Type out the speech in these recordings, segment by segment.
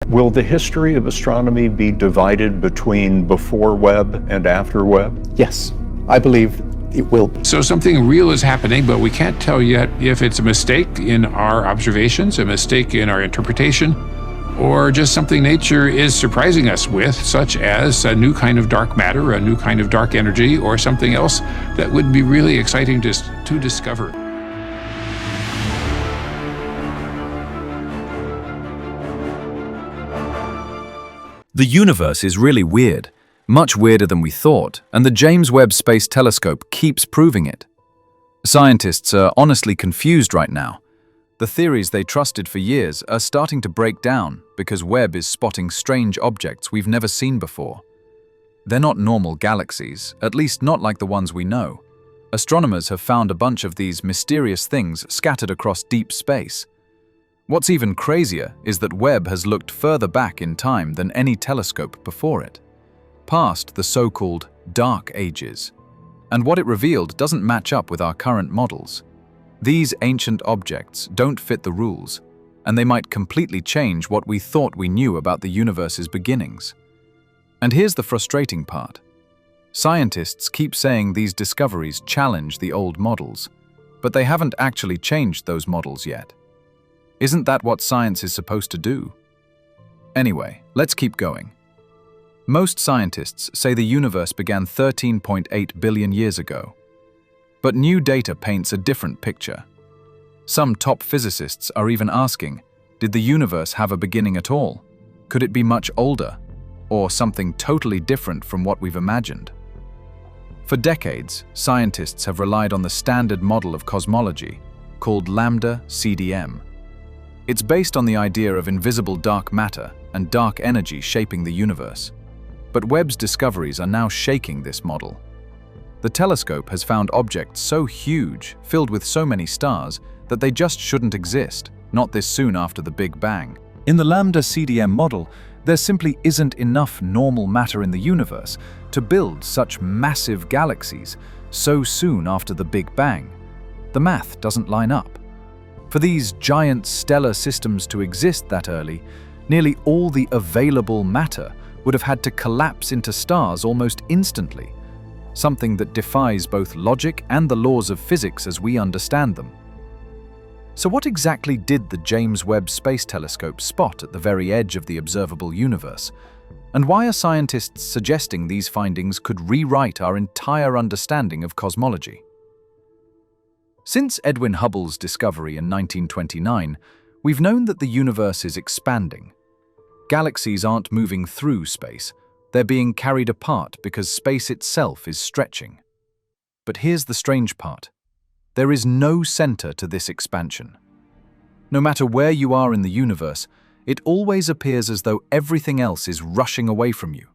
Will the history of astronomy be divided between before Webb and after Webb? Yes, I believe it will. So something real is happening, but we can't tell yet if it's a mistake in our observations, a mistake in our interpretation, or just something nature is surprising us with, such as a new kind of dark matter, a new kind of dark energy, or something else that would be really exciting to discover. The universe is really weird, much weirder than we thought, and the James Webb Space Telescope keeps proving it. Scientists are honestly confused right now. The theories they trusted for years are starting to break down because Webb is spotting strange objects we've never seen before. They're not normal galaxies, at least not like the ones we know. Astronomers have found a bunch of these mysterious things scattered across deep space. What's even crazier is that Webb has looked further back in time than any telescope before it, past the so-called dark ages. And what it revealed doesn't match up with our current models. These ancient objects don't fit the rules, and they might completely change what we thought we knew about the universe's beginnings. And here's the frustrating part. Scientists keep saying these discoveries challenge the old models, but they haven't actually changed those models yet. Isn't that what science is supposed to do? Anyway, let's keep going. Most scientists say the universe began 13.8 billion years ago. But new data paints a different picture. Some top physicists are even asking, did the universe have a beginning at all? Could it be much older? Or something totally different from what we've imagined? For decades, scientists have relied on the standard model of cosmology, called lambda CDM. It's based on the idea of invisible dark matter and dark energy shaping the universe. But Webb's discoveries are now shaking this model. The telescope has found objects so huge, filled with so many stars, that they just shouldn't exist, not this soon after the Big Bang. In the lambda CDM model, there simply isn't enough normal matter in the universe to build such massive galaxies so soon after the Big Bang. The math doesn't line up. For these giant stellar systems to exist that early, nearly all the available matter would have had to collapse into stars almost instantly, something that defies both logic and the laws of physics as we understand them. So what exactly did the James Webb Space Telescope spot at the very edge of the observable universe? And why are scientists suggesting these findings could rewrite our entire understanding of cosmology? Since Edwin Hubble's discovery in 1929, we've known that the universe is expanding. Galaxies aren't moving through space, they're being carried apart because space itself is stretching. But here's the strange part. There is no center to this expansion. No matter where you are in the universe, it always appears as though everything else is rushing away from you.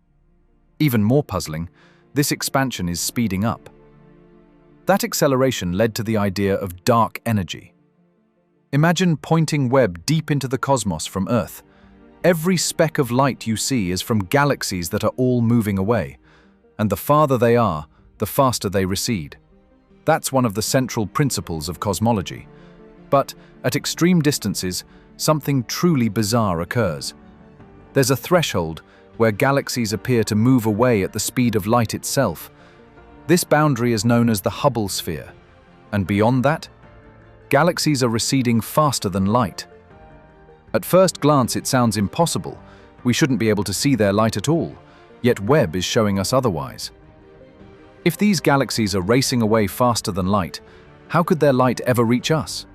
Even more puzzling, this expansion is speeding up. That acceleration led to the idea of dark energy. Imagine pointing Webb deep into the cosmos from Earth. Every speck of light you see is from galaxies that are all moving away, and the farther they are, the faster they recede. That's one of the central principles of cosmology. But at extreme distances, something truly bizarre occurs. There's a threshold where galaxies appear to move away at the speed of light itself. This boundary is known as the Hubble sphere, and beyond that, galaxies are receding faster than light. At first glance, it sounds impossible. We shouldn't be able to see their light at all, yet Webb is showing us otherwise. If these galaxies are racing away faster than light, how could their light ever reach us?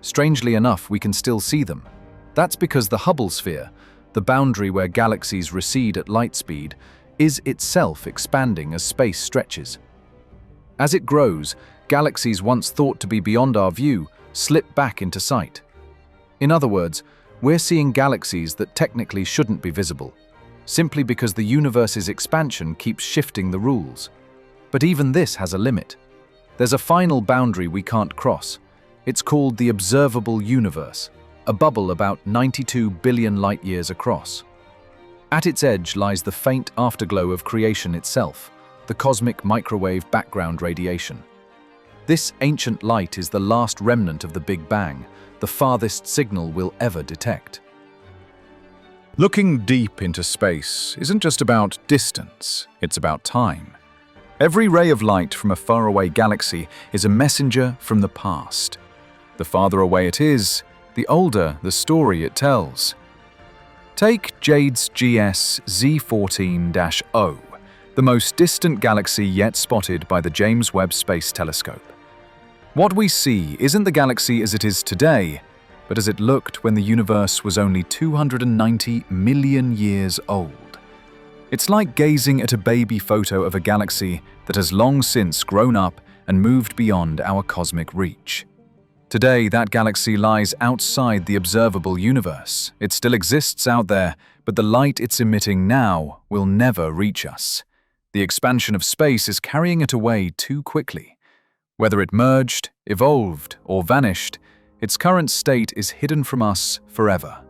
Strangely enough, we can still see them. That's because the Hubble sphere, the boundary where galaxies recede at light speed, is itself expanding as space stretches. As it grows, galaxies once thought to be beyond our view slip back into sight. In other words, we're seeing galaxies that technically shouldn't be visible, simply because the universe's expansion keeps shifting the rules. But even this has a limit. There's a final boundary we can't cross. It's called the observable universe, a bubble about 92 billion light-years across. At its edge lies the faint afterglow of creation itself, the cosmic microwave background radiation. This ancient light is the last remnant of the Big Bang, the farthest signal we'll ever detect. Looking deep into space isn't just about distance, it's about time. Every ray of light from a faraway galaxy is a messenger from the past. The farther away it is, the older the story it tells. Take Jade's GS Z14-0, the most distant galaxy yet spotted by the James Webb Space Telescope. What we see isn't the galaxy as it is today, but as it looked when the universe was only 290 million years old. It's like gazing at a baby photo of a galaxy that has long since grown up and moved beyond our cosmic reach. Today, that galaxy lies outside the observable universe. It still exists out there, but the light it's emitting now will never reach us. The expansion of space is carrying it away too quickly. Whether it merged, evolved, or vanished, its current state is hidden from us forever.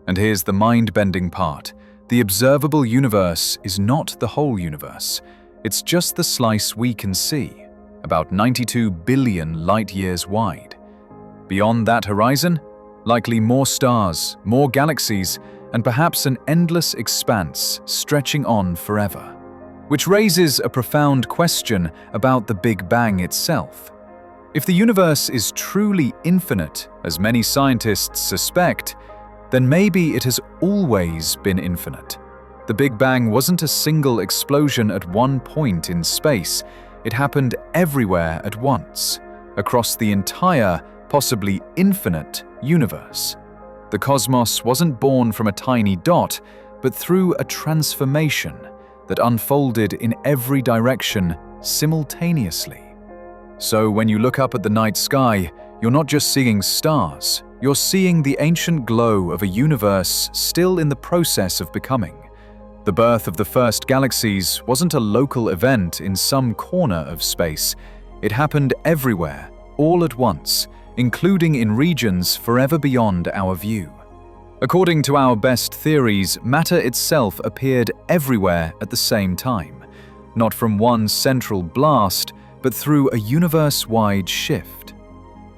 And here's the mind-bending part. The observable universe is not the whole universe. It's just the slice we can see, about 92 billion light-years wide. Beyond that horizon, likely more stars, more galaxies, and perhaps an endless expanse stretching on forever. Which raises a profound question about the Big Bang itself. If the universe is truly infinite, as many scientists suspect, then maybe it has always been infinite. The Big Bang wasn't a single explosion at one point in space. It happened everywhere at once, across the entire, possibly infinite, universe. The cosmos wasn't born from a tiny dot, but through a transformation that unfolded in every direction simultaneously. So when you look up at the night sky, you're not just seeing stars, you're seeing the ancient glow of a universe still in the process of becoming. The birth of the first galaxies wasn't a local event in some corner of space. It happened everywhere, all at once, including in regions forever beyond our view. According to our best theories, matter itself appeared everywhere at the same time, not from one central blast, but through a universe-wide shift.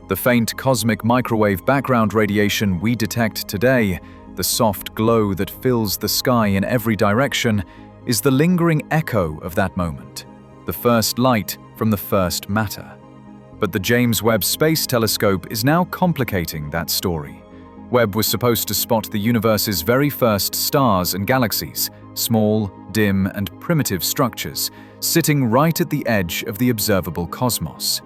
The faint cosmic microwave background radiation we detect today, the soft glow that fills the sky in every direction, is the lingering echo of that moment, the first light from the first matter. But the James Webb Space Telescope is now complicating that story. Webb was supposed to spot the universe's very first stars and galaxies, small, dim, and primitive structures, sitting right at the edge of the observable cosmos.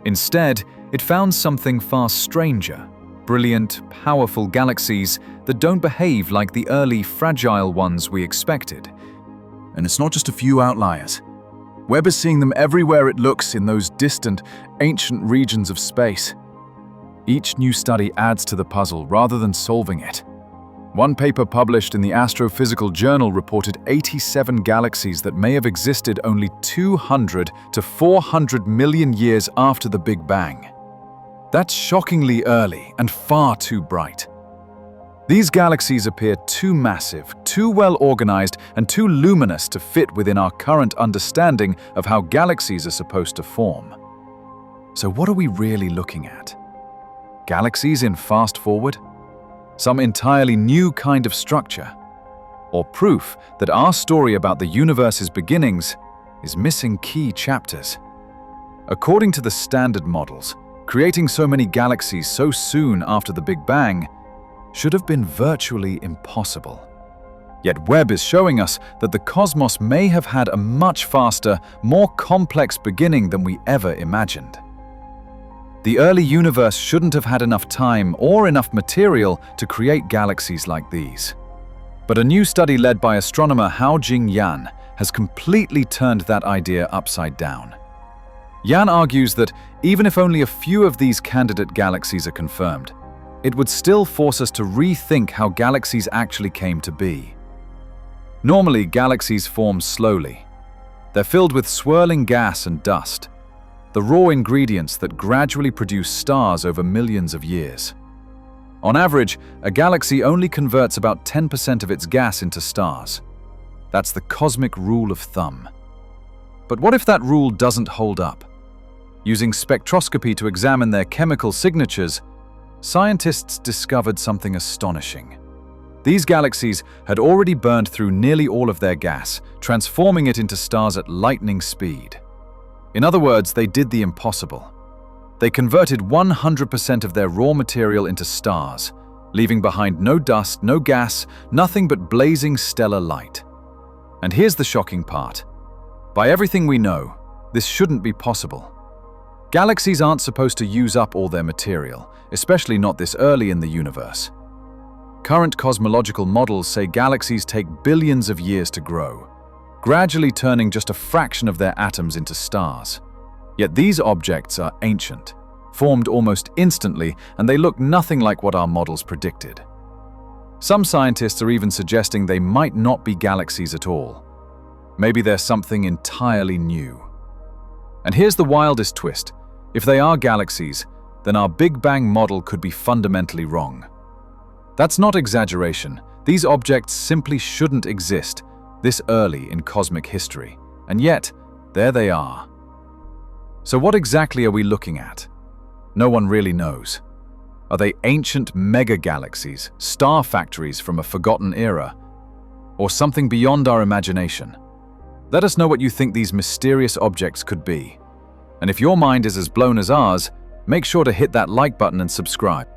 Instead, it found something far stranger, brilliant, powerful galaxies that don't behave like the early, fragile ones we expected. And it's not just a few outliers. Webb is seeing them everywhere it looks in those distant, ancient regions of space. Each new study adds to the puzzle rather than solving it. One paper published in the Astrophysical Journal reported 87 galaxies that may have existed only 200 to 400 million years after the Big Bang. That's shockingly early and far too bright. These galaxies appear too massive, too well organized, and too luminous to fit within our current understanding of how galaxies are supposed to form. So what are we really looking at? Galaxies in fast forward? Some entirely new kind of structure? Or proof that our story about the universe's beginnings is missing key chapters? According to the standard models, creating so many galaxies so soon after the Big Bang should have been virtually impossible. Yet Webb is showing us that the cosmos may have had a much faster, more complex beginning than we ever imagined. The early universe shouldn't have had enough time or enough material to create galaxies like these. But a new study led by astronomer Hao-Jing Yan has completely turned that idea upside down. Yan argues that even if only a few of these candidate galaxies are confirmed, it would still force us to rethink how galaxies actually came to be. Normally, galaxies form slowly. They're filled with swirling gas and dust, the raw ingredients that gradually produce stars over millions of years. On average, a galaxy only converts about 10% of its gas into stars. That's the cosmic rule of thumb. But what if that rule doesn't hold up? Using spectroscopy to examine their chemical signatures, scientists discovered something astonishing. These galaxies had already burned through nearly all of their gas, transforming it into stars at lightning speed. In other words, they did the impossible. They converted 100% of their raw material into stars, leaving behind no dust, no gas, nothing but blazing stellar light. And here's the shocking part. By everything we know, this shouldn't be possible. Galaxies aren't supposed to use up all their material, especially not this early in the universe. Current cosmological models say galaxies take billions of years to grow, gradually turning just a fraction of their atoms into stars. Yet these objects are ancient, formed almost instantly, and they look nothing like what our models predicted. Some scientists are even suggesting they might not be galaxies at all. Maybe they're something entirely new. And here's the wildest twist. If they are galaxies, then our Big Bang model could be fundamentally wrong. That's not exaggeration. These objects simply shouldn't exist this early in cosmic history. And yet, there they are. So what exactly are we looking at? No one really knows. Are they ancient mega-galaxies, star factories from a forgotten era, or something beyond our imagination? Let us know what you think these mysterious objects could be. And if your mind is as blown as ours, make sure to hit that like button and subscribe.